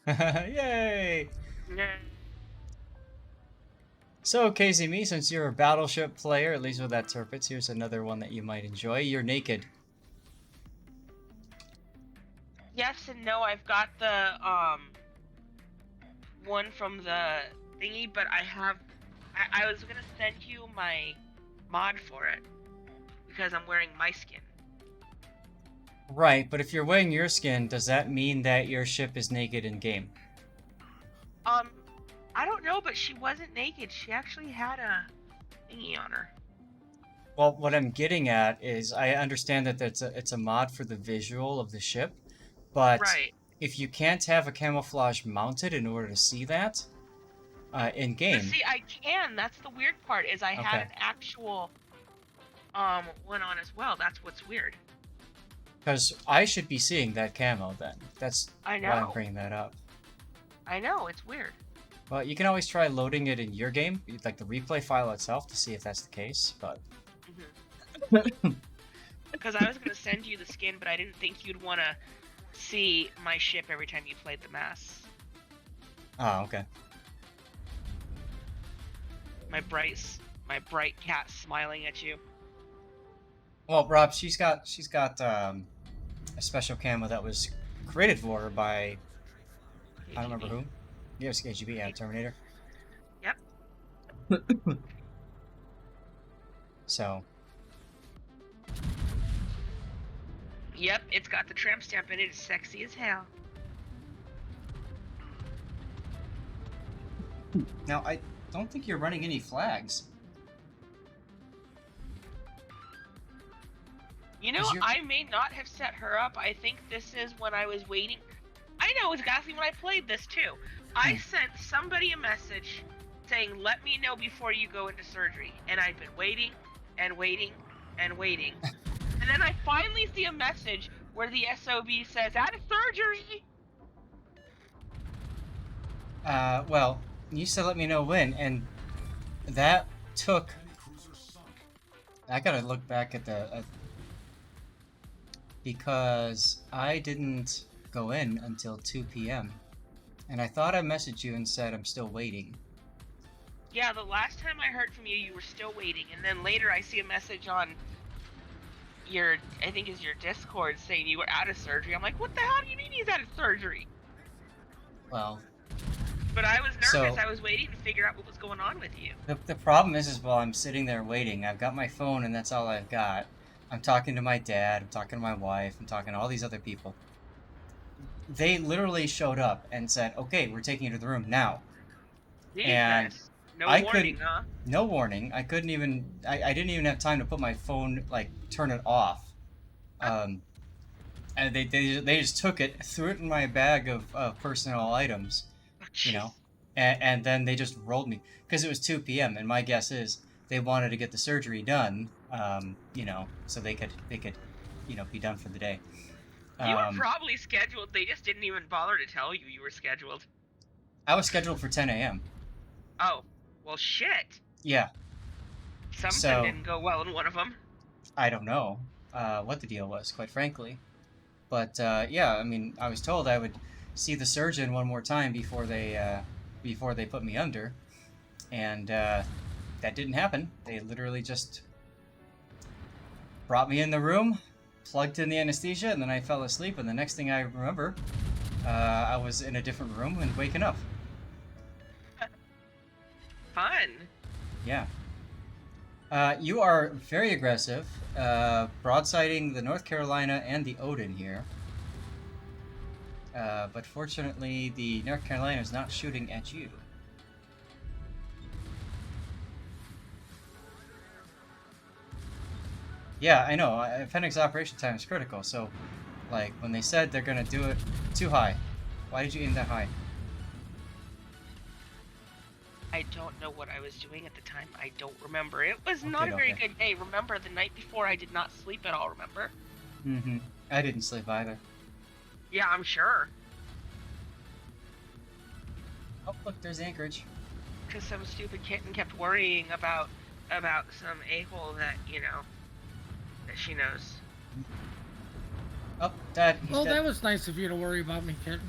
Yay! Yeah. So, Casey, me, since you're a battleship player, at least with that Tirpitz, here's another one that you might enjoy. You're naked. Yes and no. I've got the one from the thingy, but I was gonna send you my mod for it because I'm wearing my skin. Right, but if you're wearing your skin, does that mean that your ship is naked in game? Um, I don't know, but she wasn't naked. She actually had a thingy on her. Well, what I'm getting at is I understand that it's a mod for the visual of the ship, but Right. if you can't have a camouflage mounted in order to see that in But game, see, I can. That's the weird part is I had okay, an actual one on as well. That's what's weird. because I should be seeing that camo then. That's I why I'm know. bringing that up. I know. It's weird. Well, you can always try loading it in your game, like the replay file itself, to see if that's the case. But Because I was gonna send you the skin, but I didn't think you'd want to see my ship every time you played the mass. oh, okay. My bright cat smiling at you. Well, Rob, she's got a special camo that was created for her by I don't remember KGB. who. Yeah, it was KGB, yeah, Terminator. Yep. So Yep. It's got the tramp stamp in it. It's sexy as hell. now I don't think you're running any flags. You know, 'Cause you're I may not have set her up. I think this is when I was waiting. I know exactly when I played this too. I Hmm. sent somebody a message saying, "Let me know before you go into surgery," and I've been waiting and waiting and waiting. And then I finally see a message where the SOB says, "Out of surgery." well, you said let me know when, and that took. I gotta look back at the because I didn't go in until 2 p.m. and I thought I messaged you and said I'm still waiting. Yeah, the last time I heard from you, you were still waiting, and then later I see a message on your, I think is your Discord saying you were out of surgery. I'm like, what the hell do you mean he's out of surgery? Well, But I was nervous. so I was waiting to figure out what was going on with you. the problem is while I'm sitting there waiting, I've got my phone and that's all I've got. I'm talking to my dad, I'm talking to my wife, I'm talking to all these other people. They literally showed up and said, "Okay, we're taking you to the room now." And Jesus. No I warning, could, huh? no warning. I couldn't even. I didn't even have time to put my phone like turn it off. Um, and they just took it, threw it in my bag of personal items, Oh, you know, jeez. and then they just rolled me because it was 2 p.m. and my guess is they wanted to get the surgery done, so they could, be done for the day. You were Um, probably scheduled. They just didn't even bother to tell you you were scheduled. I was scheduled for 10 a.m. Oh, well, shit. Yeah, Something so didn't go well in one of them. I don't know what the deal was, quite frankly. But yeah, I mean, I was told I would see the surgeon one more time before they put me under, and that didn't happen. They literally just brought me in the room, plugged in the anesthesia, and then I fell asleep. And the next thing I remember, I was in a different room and waking up. Fun. Yeah. You are very aggressive, broadsiding the North Carolina and the Odin here. But fortunately, the North Carolina is not shooting at you. Yeah, I know. Appendix operation time is critical. So, like, when they said they're gonna do it too high, why did you aim that high? I don't know what I was doing at the time. I don't remember. It was not Okay, a very okay. good day. Remember, the night before I did not sleep at all, remember? Mm-hmm. I didn't sleep either. Yeah, I'm sure. Oh, look, there's Anchorage. Because some stupid kitten kept worrying about some a-hole that she knows. Oh, Dad, he's Well, dead. that was nice of you to worry about me, kitten.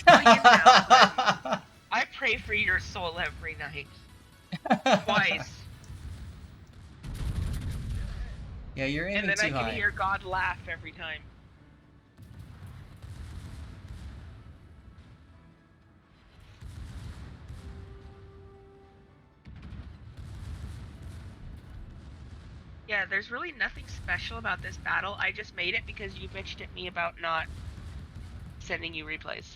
Well, you know, but I pray for your soul every night. Twice. Yeah, you're And aiming then I too can high. hear God laugh every time. Yeah, there's really nothing special about this battle. I just made it because you bitched at me about not sending you replays.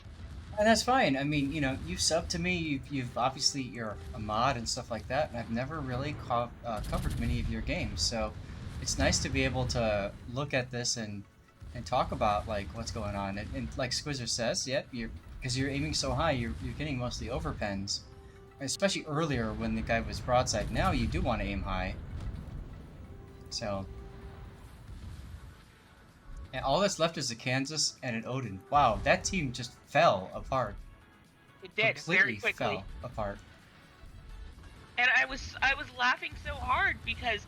And that's fine. I mean, you've subbed to me. You've obviously you're a mod and stuff like that, and I've never really covered many of your games. So it's nice to be able to look at this and talk about like what's going on. And like Squizzer says, yeah, you're because you're aiming so high, you're getting mostly overpens, especially earlier when the guy was broadside. Now you do want to aim high. So and all that's left is a Kansas and an Odin. Wow, that team just fell apart. It did very Completely quickly. fell apart. And I was laughing so hard because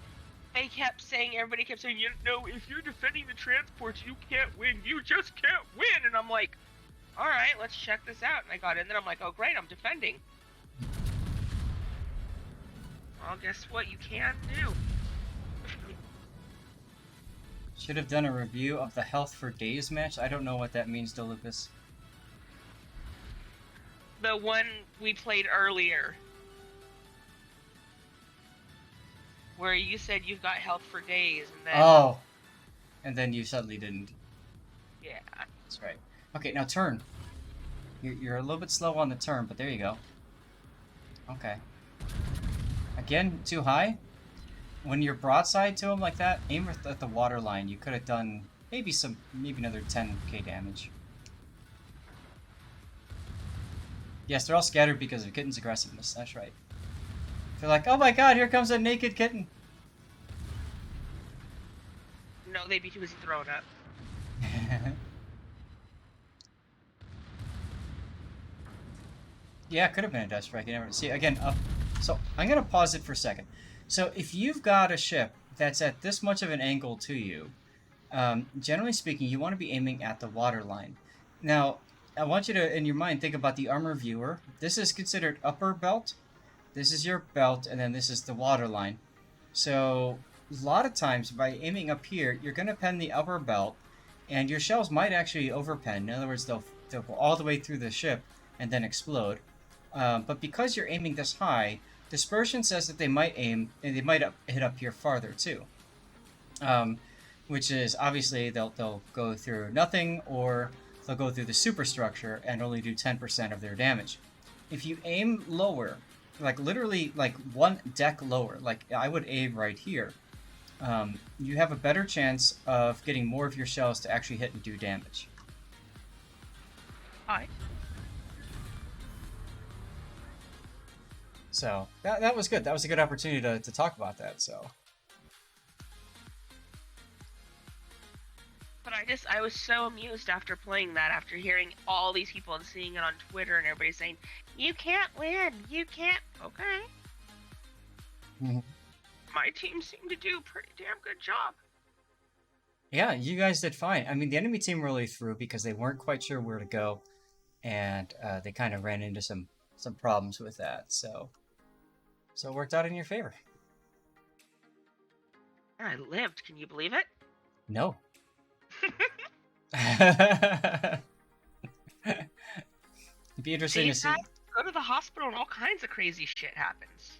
everybody kept saying, you know, if you're defending the transports, you can't win. You just can't win. And I'm like, all right, let's check this out. And I got in there. I'm like, oh great, I'm defending. Well, guess what? You can do. Should have done a review of the Health for Days match. I don't know what that means to Lucas. The one we played earlier, where you said you've got health for days, and then Oh, and then you suddenly didn't. yeah. That's right. Okay, now turn. You're a little bit slow on the turn, but there you go. Okay. Again, too high. When you're broadside to him like that, aim at the water line. You could have done maybe another 10k damage. Yes, they're all scattered because of Kitten's aggressiveness. That's right. They're like, oh my god, here comes a naked kitten. No, they'd be too busy throwing up. Yeah, it could have been a dust strike. You never see again up. So I'm gonna pause it for a second. So if you've got a ship that's at this much of an angle to you, generally speaking, you want to be aiming at the water line. Now, I want you to, in your mind, think about the armor viewer. This is considered upper belt. This is your belt, and then this is the water line. So a lot of times, by aiming up here, you're gonna pen the upper belt, and your shells might actually overpen. In other words, they'll go all the way through the ship and then explode. But because you're aiming this high, dispersion says that they might aim and they might hit up here farther too. Which is obviously they'll go through nothing or they'll go through the superstructure and only do 10% of their damage. If you aim lower, like literally like one deck lower, like I would aim right here, you have a better chance of getting more of your shells to actually hit and do damage. Hi. So that was good. That was a good opportunity to talk about that. So But I was so amused after playing that, after hearing all these people and seeing it on Twitter and everybody saying, you can't win, you can't. Okay. Mhm. My team seemed to do a pretty damn good job. Yeah, you guys did fine. I mean, the enemy team really threw because they weren't quite sure where to go, and they kind of ran into some problems with that. So it worked out in your favor. And I lived, can you believe it? No. It'd be interesting See, to see. go to the hospital and all kinds of crazy shit happens.